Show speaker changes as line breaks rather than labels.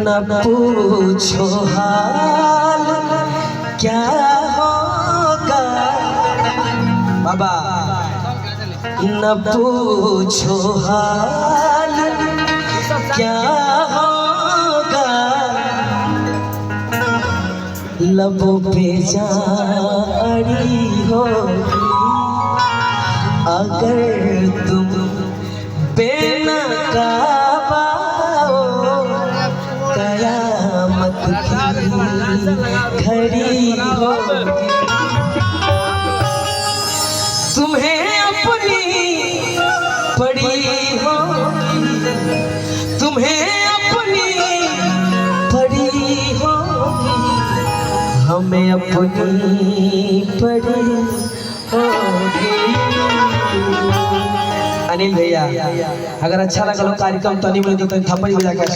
न पूछो हाल क्या होगा बाबा, न पूछो हाल क्या होगा, लबों पे जारी होगी अगर तुम बेनकाबा हो, कयामत की घड़ी होगी। तुम्हें अपनी पड़ी होगी, तुम्हें अपनी पड़ी होगी, हमें अपनी पड़ी होगी। अनिल भैया अगर अच्छा लगा लो कार्यक्रम तो अनिल थप्पड़ बजा के